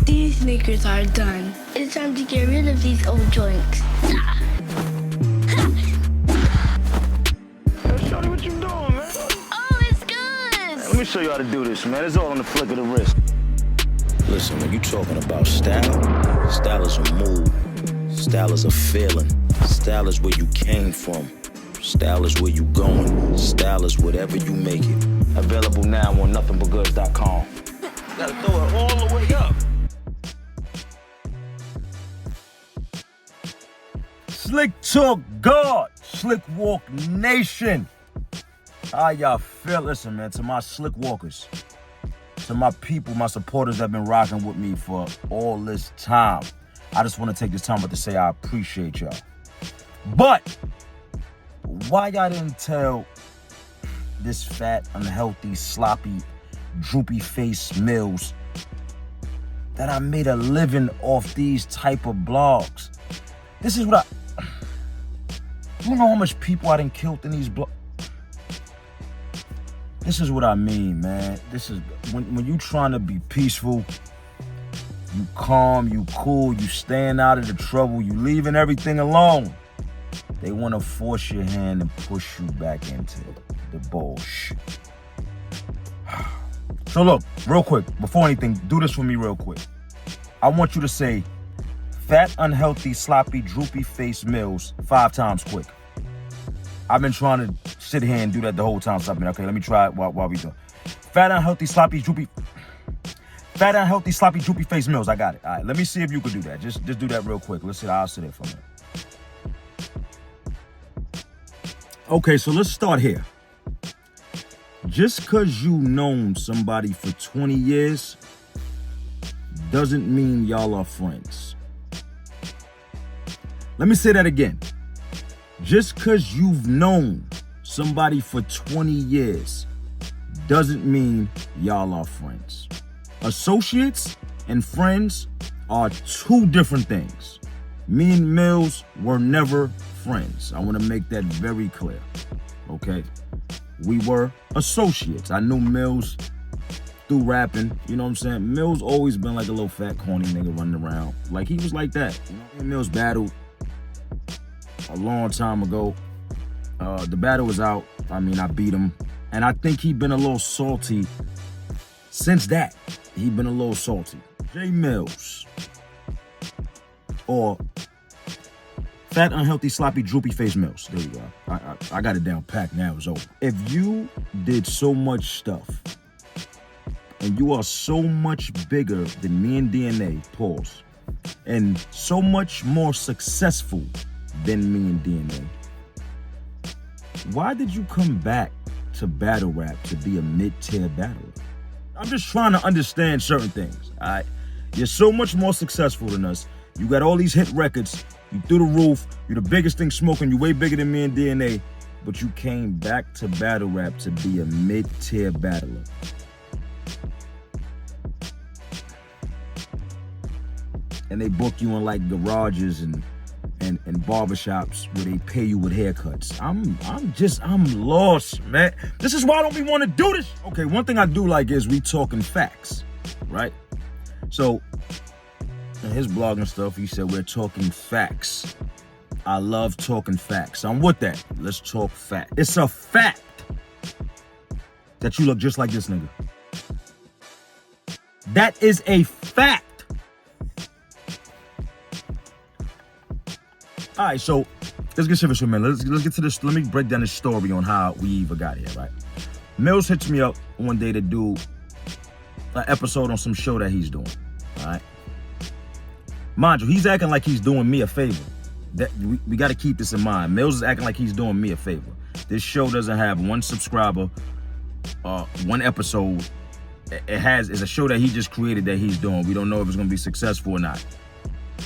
These sneakers are done. It's time to get rid of these old joints. Shorty, what you doing, man? Oh, it's Goodz! Let me show you how to do this, man. It's all on the flick of the wrist. Listen, when you talking about style, style is a mood. Style is a feeling. Style is where you came from. Style is where you going. Style is whatever you make it. Available now on nothingbutgoods.com. Gotta throw it all the way up. Slick Talk God, Slick Walk Nation. How y'all feel? Listen, man, to my Slick Walkers, to my people, my supporters that have been rocking with me for all this time, I just want to take this time to say I appreciate y'all. But why y'all didn't tell this fat, unhealthy, sloppy, droopy face Millz that I made a living off these type of blogs? This is what you know how much people I done killed in these blogs? This is what I mean, man. This is when you trying to be peaceful, you calm, you cool, you staying out of the trouble, you leaving everything alone. They want to force your hand and push you back into the bullshit. So look, real quick, before anything, do this for me real quick. I want you to say, fat, unhealthy, sloppy, droopy face Millz 5 times quick. I've been trying to sit here and do that the whole time. So okay, let me try it while we do. Fat, unhealthy, sloppy, droopy face Millz. I got it. All right, let me see if you can do that. Just do that real quick. Let's see. I'll sit there for a minute. Okay, so let's start here. Just because you known somebody for 20 years doesn't mean y'all are friends. Let me say that again. Just because you've known somebody for 20 years doesn't mean y'all are friends. Associates and friends are 2 different things. Me and Millz were never friends. I want to make that very clear, okay? We were associates. I knew Millz through rapping, you know what I'm saying? Millz always been like a little fat, corny nigga running around. Like, he was like that. You know, me and Millz battled a long time ago. The battle was out. I mean, I beat him. And I think he been a little salty since that. He been a little salty. J Millz. Or fat, unhealthy, sloppy, droopy face Millz. There you go. I got it down packed now. It's over. If you did so much stuff and you are so much bigger than me and DNA, pause, and so much more successful than me and DNA, why did you come back to battle rap to be a mid-tier battler? I'm just trying to understand certain things, all right? You're so much more successful than us. You got all these hit records. You through the roof. You're the biggest thing smoking. You're way bigger than me and DNA. But you came back to battle rap to be a mid-tier battler. And they book you in like garages and barbershops where they pay you with haircuts. I'm lost, man. This is why I don't be want to do this. Okay, one thing I do like is we talking facts, right? So in his blog and stuff, he said we're talking facts. I love talking facts. I'm with that. Let's talk facts. It's a fact that you look just like this nigga. That is a fact. All right, so let's get serious for a minute. Let's get to this. Let me break down the story on how we even got here, right? Millz hits me up one day to do an episode on some show that he's doing, all right? Mind you, he's acting like he's doing me a favor. That we got to keep this in mind. Millz is acting like he's doing me a favor. This show doesn't have 1 subscriber, 1 episode. It's a show that he just created that he's doing. We don't know if it's gonna be successful or not.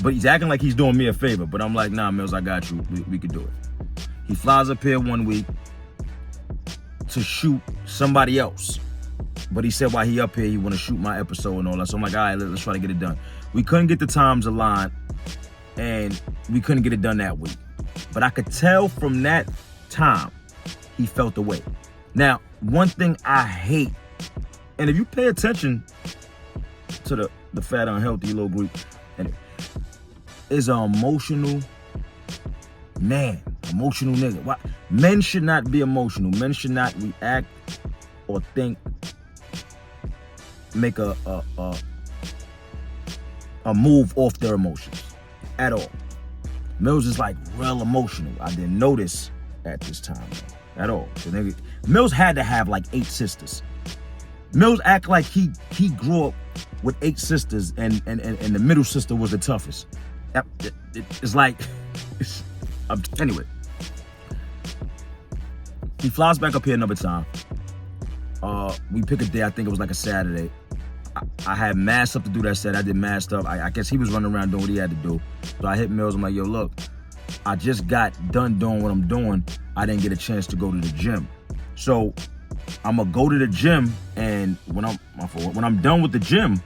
But he's acting like he's doing me a favor. But I'm like, nah, Millz, I got you. We could do it. He flies up here one week to shoot somebody else. But he said while he up here, he want to shoot my episode and all that. So I'm like, all right, let's try to get it done. We couldn't get the times aligned, and we couldn't get it done that week. But I could tell from that time, he felt the way. Now, one thing I hate, and if you pay attention to the fat, unhealthy little Greek. And is an emotional man, emotional nigga. Why? Men should not be emotional. Men should not react or think, make a move off their emotions at all. Millz is like real emotional. I didn't notice at this time at all. The nigga, Millz had to have like 8 sisters. Millz act like he grew up with 8 sisters and the middle sister was the toughest. It's like, anyway. He flies back up here another time. We pick a day, I think it was like a Saturday. I had mad stuff to do that Saturday. I did mad stuff. I guess he was running around doing what he had to do. So I hit Millz. I'm like, yo, look, I just got done doing what I'm doing. I didn't get a chance to go to the gym. So I'm gonna go to the gym, and when I'm done with the gym,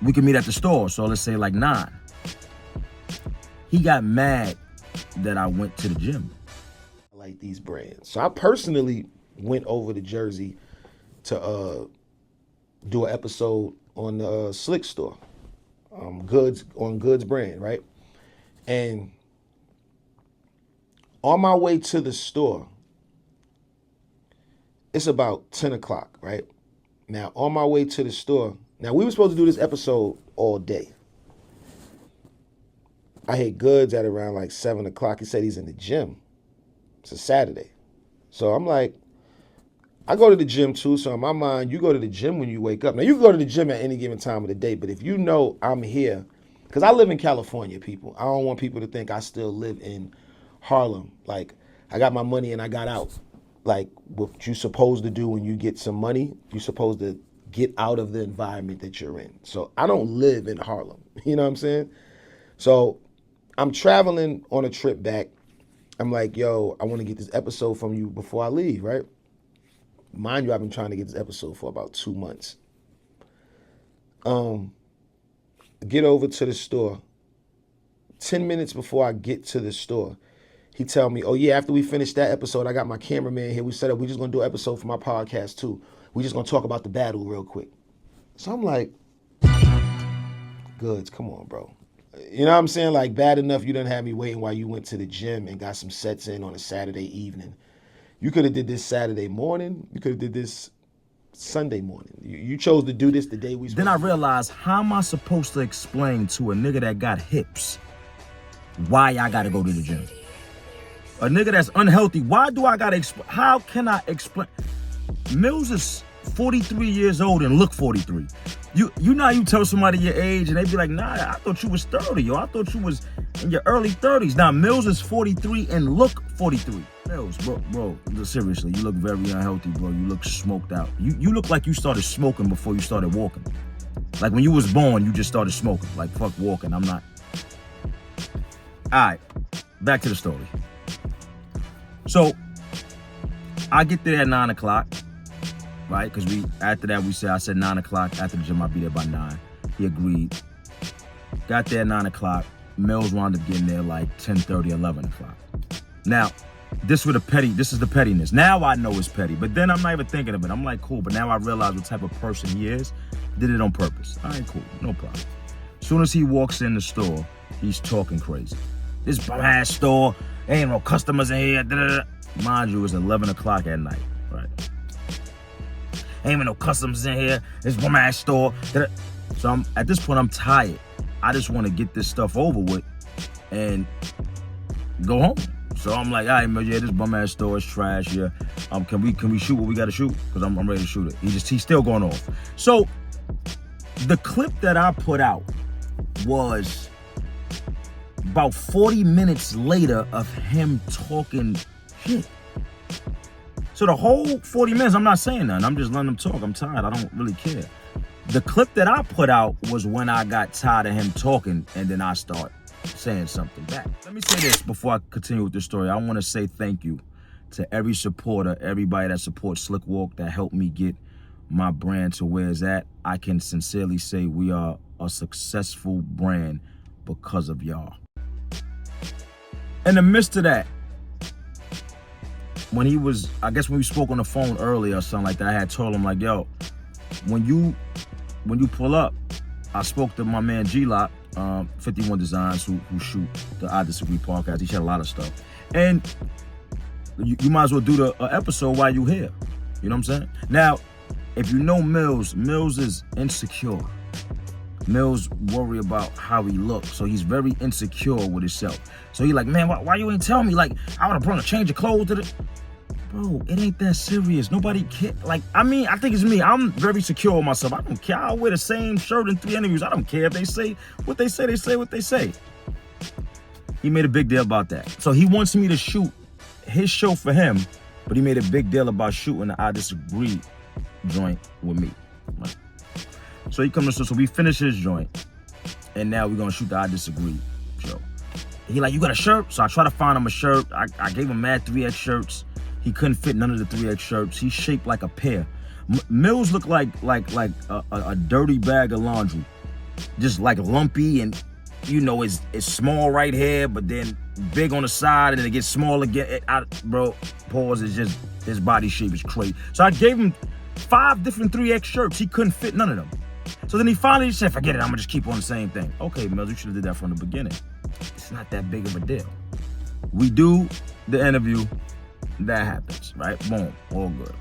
we can meet at the store. So let's say like 9. He got mad that I went to the gym. I like these brands. So I personally went over to Jersey to do an episode on the Slick store, Goodz, on Goodz brand, right? And on my way to the store, it's about 10 o'clock, right? Now, on my way to the store, now we were supposed to do this episode all day. I hit Goodz at around like 7 o'clock. He said he's in the gym. It's a Saturday. So I'm like, I go to the gym too, so in my mind, you go to the gym when you wake up. Now, you can go to the gym at any given time of the day, but if you know I'm here, because I live in California, people. I don't want people to think I still live in Harlem. Like, I got my money and I got out. Like, what you're supposed to do when you get some money, you're supposed to get out of the environment that you're in. So I don't live in Harlem, you know what I'm saying? So I'm traveling on a trip back. I'm like, yo, I want to get this episode from you before I leave, right? Mind you, I've been trying to get this episode for about 2 months. Get over to the store. 10 minutes before I get to the store, he tell me, oh yeah, after we finish that episode, I got my cameraman here. We set up, we just gonna do an episode for my podcast too. We just gonna talk about the battle real quick. So I'm like, Goodz, come on, bro. You know what I'm saying? Like, bad enough you didn't have me waiting while you went to the gym and got some sets in on a Saturday evening. You could have did this Saturday morning. You could have did this Sunday morning. You chose to do this the day we Then I realized, how am I supposed to explain to a nigga that got hips why I gotta go to the gym? A nigga that's unhealthy, why do I gotta explain? How can I explain? Millz is 43 years old and look 43. You know how you tell somebody your age and they be like, nah, I thought you was 30, or I thought you was in your early 30s. Now, Millz is 43 and look 43. Millz, bro, seriously, you look very unhealthy, bro. You look smoked out. You look like you started smoking before you started walking. Like when you was born, you just started smoking. Like, fuck walking, I'm not. All right, back to the story. So, I get there at 9 o'clock. Right, because after that I said 9 o'clock. After the gym, I'll be there by 9. He agreed. Got there at 9 o'clock. Millz wound up getting there like 10:30, 11 o'clock. Now, this is the pettiness. Now I know it's petty, but then I'm not even thinking of it. I'm like, cool, but now I realize what type of person he is. Did it on purpose. All right, cool, no problem. As soon as he walks in the store, he's talking crazy. This bum-ass store, ain't no customers in here. Da-da-da. Mind you, it's 11 o'clock at night, right? Ain't even no customers in here. This bum-ass store. So at this point, I'm tired. I just want to get this stuff over with and go home. So I'm like, all right, man, yeah, this bum-ass store is trash. Yeah, can we shoot what we got to shoot? Because I'm ready to shoot it. He's still going off. So the clip that I put out was about 40 minutes later of him talking shit. So the whole 40 minutes, I'm not saying nothing. I'm just letting him talk. I'm tired. I don't really care. The clip that I put out was when I got tired of him talking, and then I start saying something back. Let me say this before I continue with the story. I want to say thank you to every supporter, everybody that supports Slick Walk, that helped me get my brand to where it's at. I can sincerely say we are a successful brand because of y'all. In the midst of that, when we spoke on the phone earlier or something like that, I had told him like, yo, when you when you pull up, I spoke to my man G-Lock, 51 Designs, who shoot the I Disagree podcast. He shot a lot of stuff. And you might as well do the episode while you here. You know what I'm saying? Now, if you know Millz is insecure. Millz worry about how he looks, so he's very insecure with himself. So he like, man, why you ain't tell me? Like, I would have brought a change of clothes to the... Bro, it ain't that serious. Nobody care. Like, I mean, I think it's me. I'm very secure with myself. I don't care. I'll wear the same shirt in 3 interviews. I don't care if they say what they say. They say what they say. He made a big deal about that. So he wants me to shoot his show for him, but he made a big deal about shooting the I Disagree joint with me. Right? So he comes to, so we finish his joint, and now we're gonna shoot the I Disagree show. He like, you got a shirt? So I try to find him a shirt. I gave him mad 3X shirts. He couldn't fit none of the 3X shirts. He's shaped like a pear. Millz looked like a dirty bag of laundry, just like lumpy, and you know it's small right here, but then big on the side, and then it gets small again. Bro, pause. It's just his body shape is crazy. So I gave him 5 different 3X shirts. He couldn't fit none of them. So then he finally said, forget it, I'm gonna just keep on the same thing. Okay, Millz, you should have did that from the beginning. It's not that big of a deal. We do the interview, that happens, right? Boom, all good.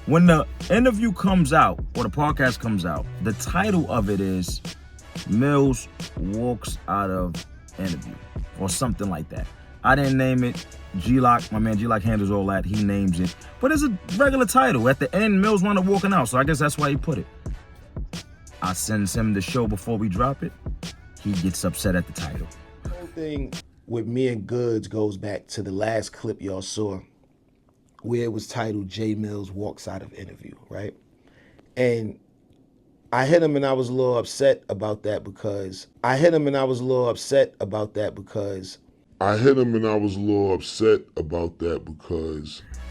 When the interview comes out, or the podcast comes out, the title of it is Millz Walks Out of Interview, or something like that. I didn't name it. G-Lock, my man G-Lock handles all that. He names it. But it's a regular title. At the end, Millz wound up walking out, so I guess that's why he put it. I sends him the show before we drop it. He gets upset at the title. The whole thing with me and Goodz goes back to the last clip y'all saw, where it was titled J Millz Walks Out of Interview, right? And I hit him and I was a little upset about that because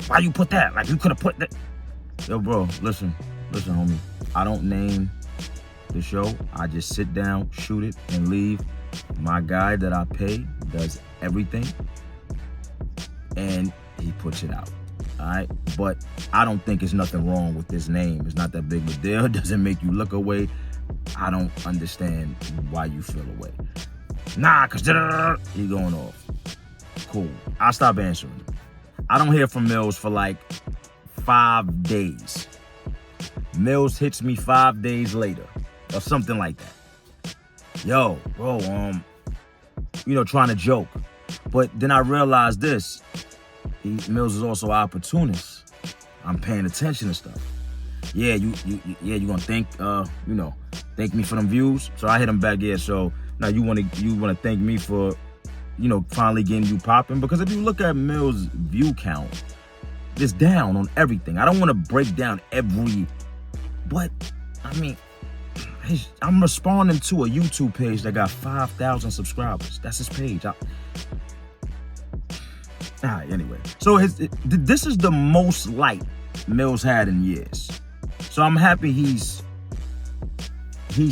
why you put that? Like, you could have put that. Yo, bro, listen, homie. I don't name the show. I just sit down, shoot it, and leave. My guy that I pay does everything, and he puts it out. All right, but I don't think there's nothing wrong with this name. It's not that big of a deal. It doesn't make you look away. I don't understand why you feel away. Nah, cause he going off. Cool. I'll stop answering. I don't hear from Millz for like 5 days. Millz hits me 5 days later, or something like that. Yo, bro, trying to joke. But then I realized this. Millz is also an opportunist. I'm paying attention to stuff. Yeah, you gonna thank me for them views? So I hit him back, yeah, so now you wanna thank me for, finally getting you popping? Because if you look at Millz' view count, it's down on everything. I don't wanna break down but I mean, I'm responding to a YouTube page that got 5,000 subscribers. That's his page. Anyway. So this is the most light Millz had in years. So I'm happy he's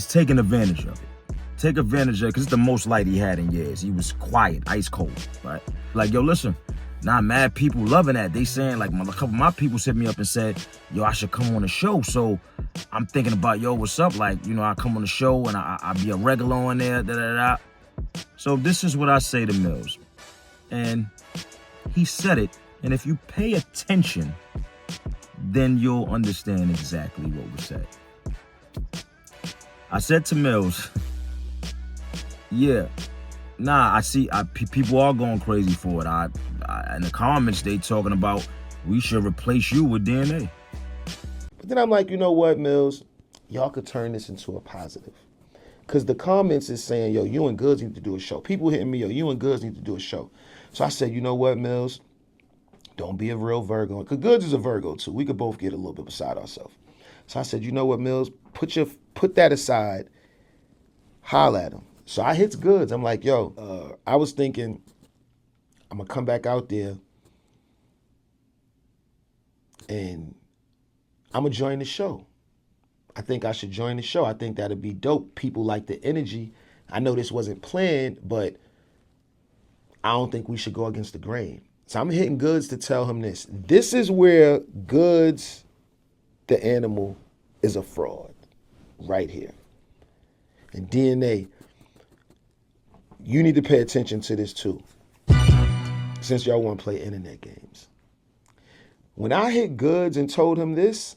taking advantage of it. Take advantage of it, because it's the most light he had in years. He was quiet, ice cold, right? Like, yo, listen, mad people loving that. They saying, like, a couple of my people hit me up and said, yo, I should come on the show. So I'm thinking about, yo, what's up? Like, I come on the show and I be a regular on there, So this is what I say to Millz. And he said it, and if you pay attention, then you'll understand exactly what was said. I said to Millz, yeah, I see people are going crazy for it. In the comments, they talking about we should replace you with DNA. But then I'm like, you know what, Millz? Y'all could turn this into a positive. Because the comments is saying, yo, you and Goodz need to do a show. People hitting me, yo, you and Goodz need to do a show. So I said, you know what, Millz? Don't be a real Virgo. Because Goodz is a Virgo, too. We could both get a little bit beside ourselves. So I said, you know what, Millz? Put that aside. Holla at him. So I hits Goodz. I'm like, yo, I was thinking I'm going to come back out there and I'm going to join the show. I think I should join the show. I think that'd be dope. People like the energy. I know this wasn't planned, but I don't think we should go against the grain. So I'm hitting Goodz to tell him this. This is where Goodz, the animal, is a fraud right here. And DNA, you need to pay attention to this too, since y'all want to play internet games. When I hit Goodz and told him this,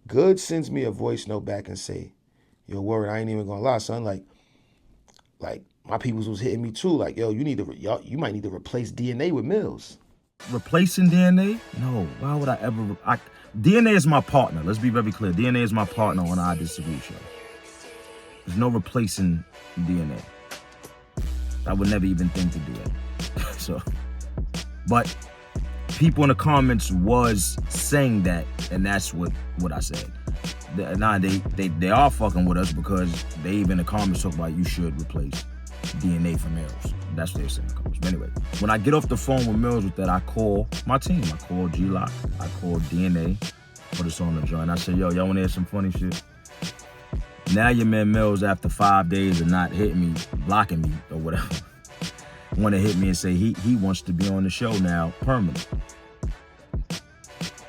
Goodz sends me a voice note back and say, yo, word, I ain't even gonna lie, son. Like my peoples was hitting me too. Like, yo, you might need to replace DNA with Millz. Replacing DNA? No, why would I ever? DNA is my partner. Let's be very clear. DNA is my partner on I Disagree show. There's no replacing DNA. I would never even think to do that. So, but people in the comments was saying that, and that's what I said. They are fucking with us because they even in the comments talk about you should replace DNA for Millz. That's what they're saying in the comments. But anyway, when I get off the phone with Millz with that, I call my team. I call G-Lock. I call DNA. Put us on the joint. I said, yo, y'all want to hear some funny shit? Now your man Millz, after 5 days of not hitting me, blocking me or whatever, want to hit me and say he wants to be on the show now permanent.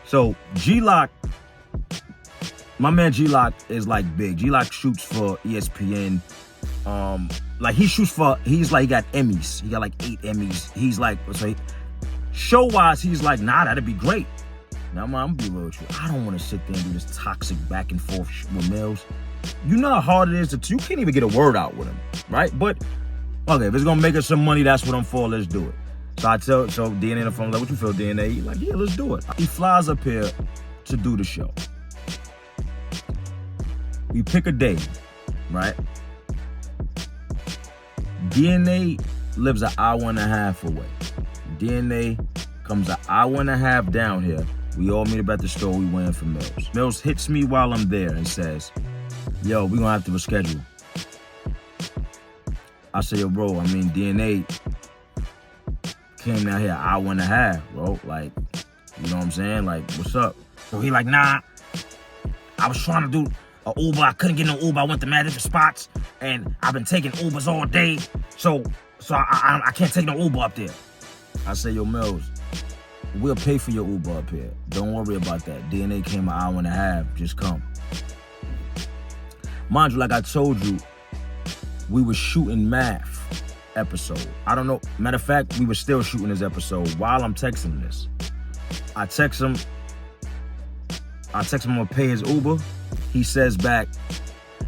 So G-Lock, my man G-Lock is like big. G-Lock shoots for ESPN. Like he got Emmys. He got like 8 Emmys. He's like, so show-wise, he's like, nah, that'd be great. Now, I'm gonna be real with you. I don't want to sit there and do this toxic back and forth with Millz. You know how hard it is you can't even get a word out with him, right? But, okay, if it's gonna make us some money, that's what I'm for, let's do it. So DNA on the phone, like, what you feel, DNA? He's like, yeah, let's do it. He flies up here to do the show. We pick a day, right? DNA lives an hour and a half away. DNA comes an hour and a half down here. We all meet up at the store. We waiting for Millz. Millz hits me while I'm there and says, yo, we gonna have to reschedule. I say, yo, bro, I mean, DNA came down here an hour and a half, bro. Like, you know what I'm saying? Like, what's up? So he like, nah, I was trying to do an Uber. I couldn't get no Uber. I went to mad different spots, and I've been taking Ubers all day. So I can't take no Uber up there. I say, yo, Millz, we'll pay for your Uber up here. Don't worry about that. DNA came an hour and a half. Just come. Mind you, like I told you, we were shooting Math episode. I don't know. Matter of fact, we were still shooting this episode while I'm texting this. I text him I'm gonna pay his Uber. He says back,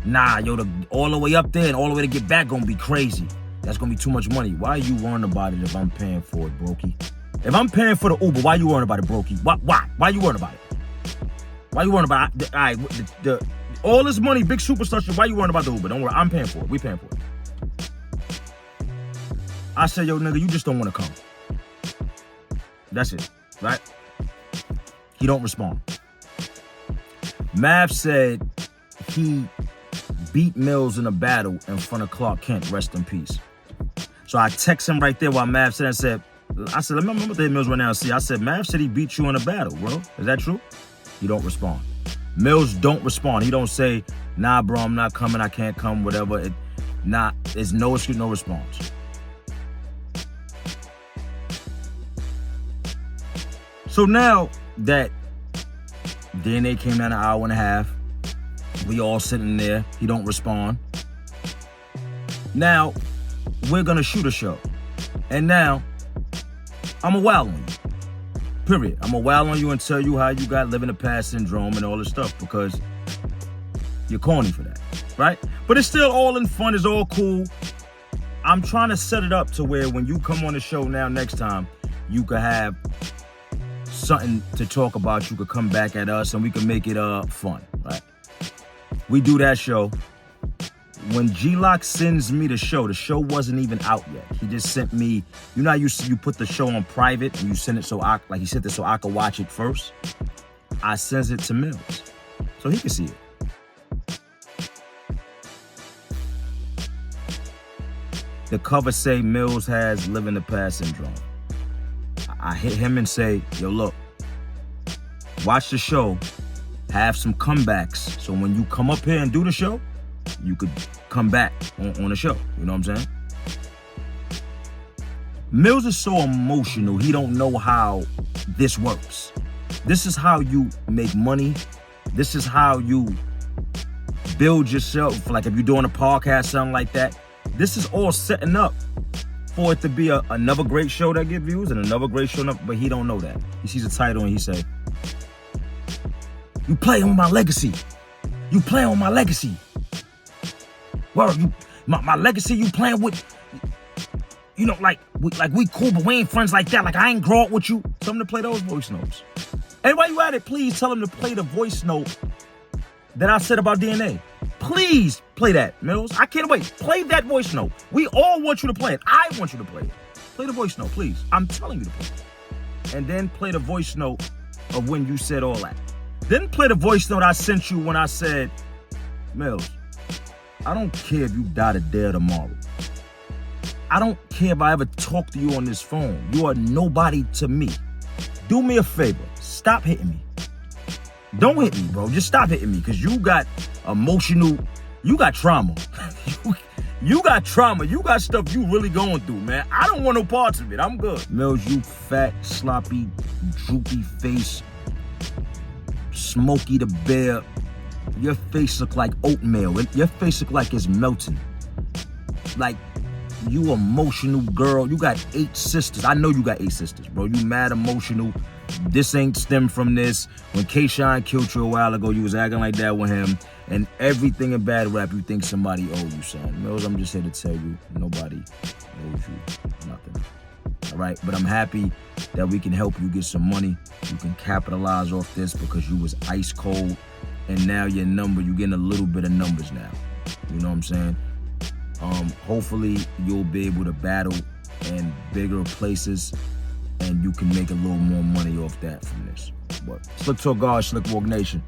nah, yo, all the way up there and all the way to get back gonna be crazy. That's gonna be too much money. Why are you worrying about it if I'm paying for it, brokey? If I'm paying for the Uber, why you worrying about it, brokey? Why? Why you worrying about it? Why you worrying about it? All right, all this money, big superstar shit, why you worrying about the Uber? Don't worry, I'm paying for it. We paying for it. I said, yo, nigga, you just don't want to come. That's it, right? He don't respond. Mav said he beat Millz in a battle in front of Clark Kent, rest in peace. So I text him right there while Mav said, I said, let me hit Millz right now and see. I said, Mav said he beat you in a battle, bro. Is that true? He don't respond. Millz don't respond. He don't say, nah, bro, I'm not coming. I can't come, whatever. There's no excuse, no response. So now that DNA came down an hour and a half, we all sitting there. He don't respond. Now, we're going to shoot a show. And now, I'm a wild on you. Period. I'm a wild on you and tell you how you got living the past syndrome and all this stuff because you're corny for that, right? But it's still all in fun. It's all cool. I'm trying to set it up to where when you come on the show now next time, you could have something to talk about. You could come back at us and we can make it fun, right? We do that show. When G-Lock sends me the show wasn't even out yet. He just sent me, you know how you put the show on private and you send it he sent it so I could watch it first? I sends it to Millz so he can see it. The cover say Millz has living the past syndrome. I hit him and say, yo, look, watch the show, have some comebacks. So when you come up here and do the show, you could come back on the show. You know what I'm saying? Millz is so emotional, he don't know how this works. This is how you make money This is how you build yourself. Like if you're doing a podcast, something like that, this is all setting up for it to be another great show that get views and another great show, but he don't know that. He sees the title and he say, "You play on my legacy. You play on my legacy. Well, my legacy you playing with, you know, like we cool, but we ain't friends like that. Like I ain't grow up with you." Tell him to play those voice notes. And while you at it, please tell him to play the voice note that I said about DNA. Please play that, Millz. I can't wait. Play that voice note. We all want you to play it. I want you to play it. Play the voice note, please. I'm telling you to play it. And then play the voice note of when you said all that. Then play the voice note I sent you when I said, "Millz, I don't care if you die today or tomorrow. I don't care if I ever talk to you on this phone. You are nobody to me. Do me a favor. Stop hitting me. Don't hit me, bro. Just stop hitting me, because you got emotional, you got trauma. You got trauma. You got stuff you really going through, man. I don't want no parts of it. I'm good." Millz, you fat, sloppy, droopy face, Smokey the Bear. Your face look like oatmeal. Your face look like it's melting. Like, you emotional girl. You got 8 sisters. I know you got 8 sisters, bro. You mad emotional. This ain't stem from this. When K-Shine killed you a while ago, you was acting like that with him. And everything in bad rap, you think somebody owes you, son. Millz, I'm just here to tell you, nobody owes you nothing. All right? But I'm happy that we can help you get some money. You can capitalize off this because you was ice cold. And now you're getting a little bit of numbers now. You know what I'm saying? Hopefully you'll be able to battle in bigger places and you can make a little more money off that from this. But Slick Talk God, Slick Walk Nation.